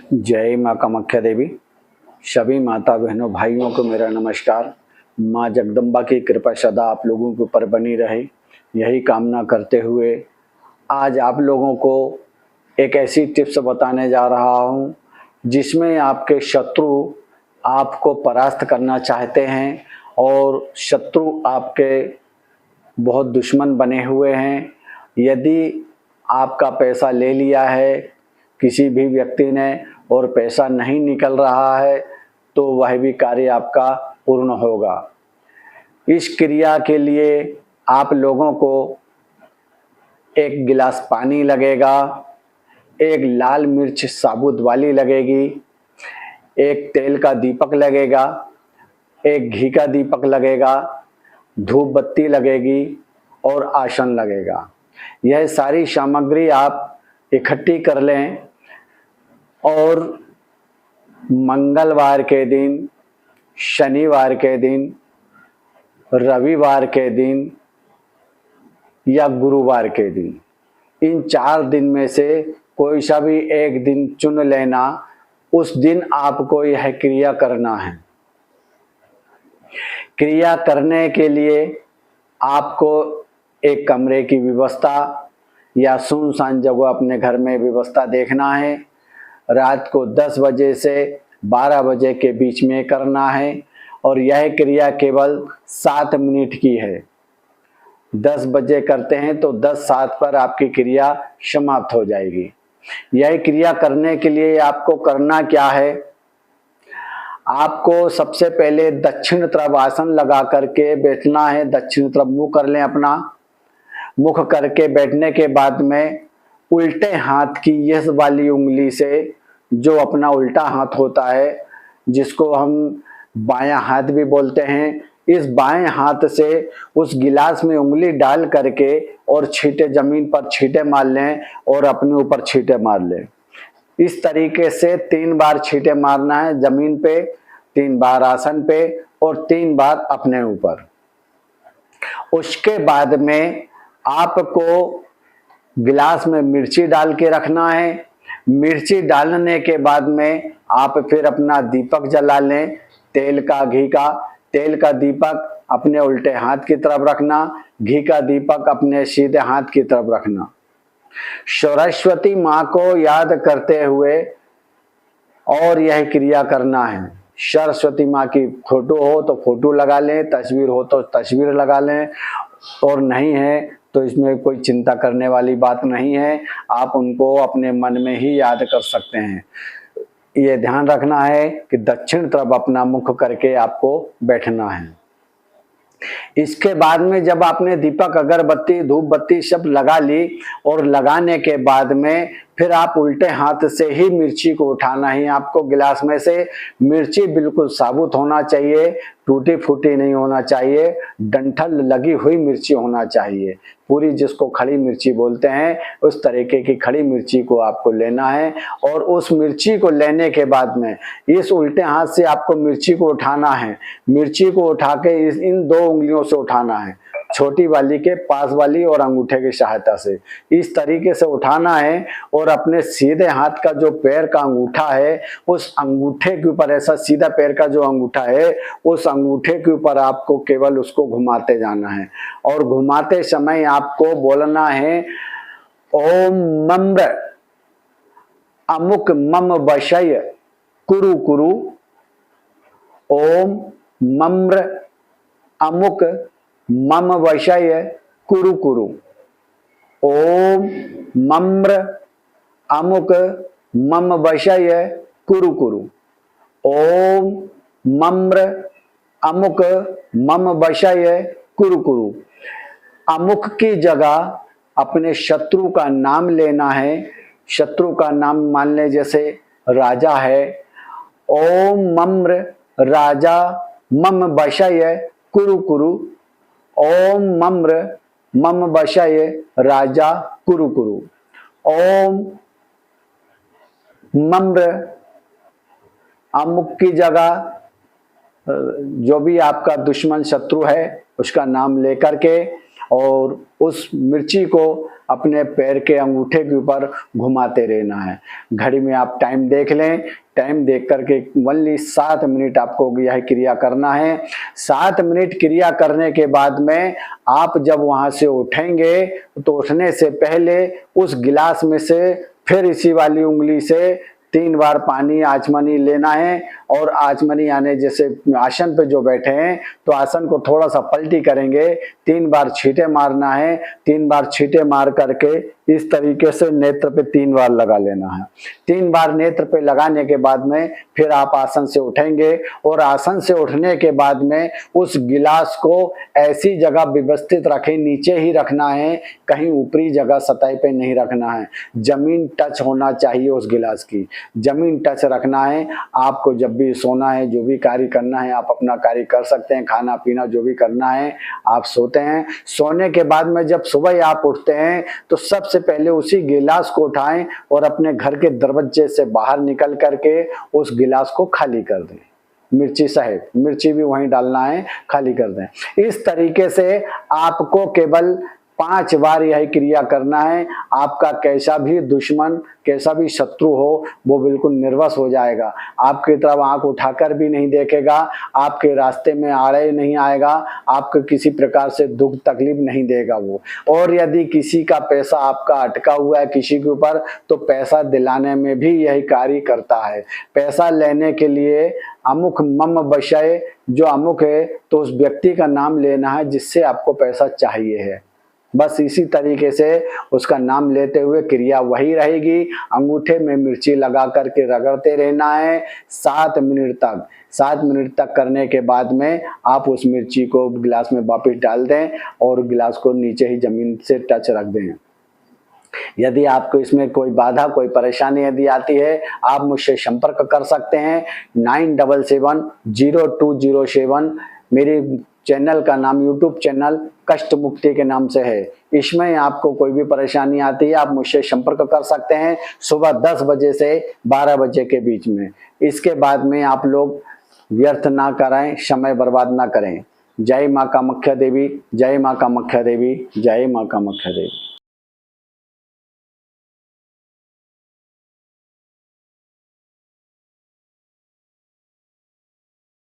जय माँ कामाख्या देवी। सभी माता बहनों भाइयों को मेरा नमस्कार। माँ जगदम्बा की कृपा सदा आप लोगों के ऊपर बनी रहे, यही कामना करते हुए आज आप लोगों को एक ऐसी टिप्स बताने जा रहा हूँ जिसमें आपके शत्रु आपको परास्त करना चाहते हैं और शत्रु आपके बहुत दुश्मन बने हुए हैं। यदि आपका पैसा ले लिया है किसी भी व्यक्ति ने और पैसा नहीं निकल रहा है तो वह भी कार्य आपका पूर्ण होगा। इस क्रिया के लिए आप लोगों को एक गिलास पानी लगेगा, एक लाल मिर्च साबुत वाली लगेगी, एक तेल का दीपक लगेगा, एक घी का दीपक लगेगा, धूप बत्ती लगेगी और आसन लगेगा। यह सारी सामग्री आप इकट्ठी कर लें और मंगलवार के दिन, शनिवार के दिन, रविवार के दिन या गुरुवार के दिन, इन 4 दिन में से कोई सा भी एक दिन चुन लेना। उस दिन आपको यह क्रिया करना है। क्रिया करने के लिए आपको एक कमरे की व्यवस्था या सुनसान जगह अपने घर में व्यवस्था देखना है। रात को 10 बजे से 12 बजे के बीच में करना है और यह क्रिया केवल 7 मिनट की है। 10 बजे करते हैं तो 10:07 पर आपकी क्रिया समाप्त हो जाएगी। यह क्रिया करने के लिए आपको करना क्या है, आपको सबसे पहले दक्षिण तरफ आसन लगा करके बैठना है। दक्षिण तरफ मुंह कर लें अपना। मुख करके बैठने के बाद में उल्टे हाथ की यह वाली उंगली से, जो अपना उल्टा हाथ होता है जिसको हम बायां हाथ भी बोलते हैं, इस बाएं हाथ से उस गिलास में उंगली डाल करके और छींटे जमीन पर छींटे मार लें और अपने ऊपर छींटे मार लें। इस तरीके से 3 बार छींटे मारना है, जमीन पे 3 बार आसन पे और 3 बार अपने ऊपर। उसके बाद में आपको गिलास में मिर्ची डाल के रखना है। मिर्ची डालने के बाद में आप फिर अपना दीपक जला लें, तेल का घी का। तेल का दीपक अपने उल्टे हाथ की तरफ रखना, घी का दीपक अपने सीधे हाथ की तरफ रखना। सरस्वती माँ को याद करते हुए और यह क्रिया करना है। सरस्वती माँ की फोटो हो तो फोटो लगा लें, तस्वीर हो तो तस्वीर लगा लें, और नहीं है तो इसमें कोई चिंता करने वाली बात नहीं है। आप उनको अपने मन में ही याद कर सकते हैं। ये ध्यान रखना है कि दक्षिण तरफ अपना मुख करके आपको बैठना है। इसके बाद में जब आपने दीपक, अगरबत्ती, धूप बत्ती सब लगा ली और लगाने के बाद में फिर आप उल्टे हाथ से ही मिर्ची को उठाना है। आपको गिलास में से मिर्ची बिल्कुल साबुत होना चाहिए, टूटी फूटी नहीं होना चाहिए, डंठल लगी हुई मिर्ची होना चाहिए पूरी, जिसको खड़ी मिर्ची बोलते हैं। उस तरीके की खड़ी मिर्ची को आपको लेना है और उस मिर्ची को लेने के बाद में इस उल्टे हाथ से आपको मिर्ची को उठाना है। मिर्ची को उठा के इन 2 उंगलियों से उठाना है, छोटी वाली के पास वाली और अंगूठे की सहायता से इस तरीके से उठाना है। और अपने सीधे हाथ का जो पैर का अंगूठा है, उस अंगूठे के ऊपर, ऐसा सीधा पैर का जो अंगूठा है, उस अंगूठे के ऊपर आपको केवल उसको घुमाते जाना है। और घुमाते समय आपको बोलना है ओम मम्र अमुक मम वशय कुरु कुरु। ओम मम्र अमुक मम वशय कुरु कुरु। ओम मम्र अमुक मम वशय कुरु कुरु। ओम मम्र अमुक मम वशय कुरु कुरु। अमुक की जगह अपने शत्रु का नाम लेना है। शत्रु का नाम मान लें जैसे राजा है, ओम मम्र राजा मम वशय कुरु कुरु। ओम मम्र मम वशय राजा कुरु कुरु। ओम मम्र अमुक की जगह जो भी आपका दुश्मन शत्रु है उसका नाम लेकर के और उस मिर्ची को अपने पैर के अंगूठे के ऊपर घुमाते रहना है। घड़ी में आप टाइम देख लें, टाइम देख करके ओनली 7 मिनट आपको यह क्रिया करना है। 7 मिनट क्रिया करने के बाद में आप जब वहां से उठेंगे तो उठने से पहले उस गिलास में से फिर इसी वाली उंगली से 3 बार पानी आचमनी लेना है। और आचमनी यानी जैसे आसन पे जो बैठे हैं तो आसन को थोड़ा सा पलटी करेंगे, 3 बार छींटे मारना है। 3 बार छींटे मार करके इस तरीके से नेत्र पे 3 बार लगा लेना है। 3 बार नेत्र पे लगाने के बाद में फिर आप आसन से उठेंगे और आसन से उठने के बाद में उस गिलास को ऐसी जगह व्यवस्थित रखें, नीचे ही रखना है, कहीं ऊपरी जगह सतह पे नहीं रखना है। जमीन टच होना चाहिए उस गिलास की, जमीन टच रखना है। आपको जब भी सोना है, जो भी कार्य करना है आप अपना कार्य कर सकते हैं, खाना पीना जो भी करना है आप सोते हैं। सोने के बाद में जब सुबह आप उठते हैं तो सबसे पहले उसी गिलास को उठाएं और अपने घर के दरवाजे से बाहर निकल करके उस गिलास को खाली कर दें। मिर्ची सहित, मिर्ची भी वहीं डालना है, खाली कर दें। इस तरीके से आपको केवल 5 बार यही क्रिया करना है। आपका कैसा भी दुश्मन, कैसा भी शत्रु हो वो बिल्कुल निर्वस हो जाएगा, आपकी तरफ आंख उठाकर भी नहीं देखेगा, आपके रास्ते में आड़े नहीं आएगा, आपको किसी प्रकार से दुख तकलीफ नहीं देगा वो। और यदि किसी का पैसा आपका अटका हुआ है किसी के ऊपर तो पैसा दिलाने में भी यही कार्य करता है। पैसा लेने के लिए अमुक मम विषय, जो अमुक है तो उस व्यक्ति का नाम लेना है जिससे आपको पैसा चाहिए है। बस इसी तरीके से उसका नाम लेते हुए क्रिया वही रहेगी। अंगूठे में मिर्ची लगा करके रगड़ते रहना है 7 मिनट तक। 7 मिनट तक करने के बाद में आप उस मिर्ची को गिलास में वापस डाल दें और गिलास को नीचे ही जमीन से टच रख दें। यदि आपको इसमें कोई बाधा, कोई परेशानी यदि आती है आप मुझसे संपर्क कर सकते हैं 97702007। मेरी चैनल का नाम, यूट्यूब चैनल कष्ट मुक्ति के नाम से है। इसमें आपको कोई भी परेशानी आती है आप मुझसे संपर्क कर सकते हैं सुबह 10 बजे से 12 बजे के बीच में। इसके बाद में आप लोग व्यर्थ ना करें, समय बर्बाद ना करें। जय मां कामाख्या देवी, जय मां कामाख्या देवी, जय मां कामाख्या देवी।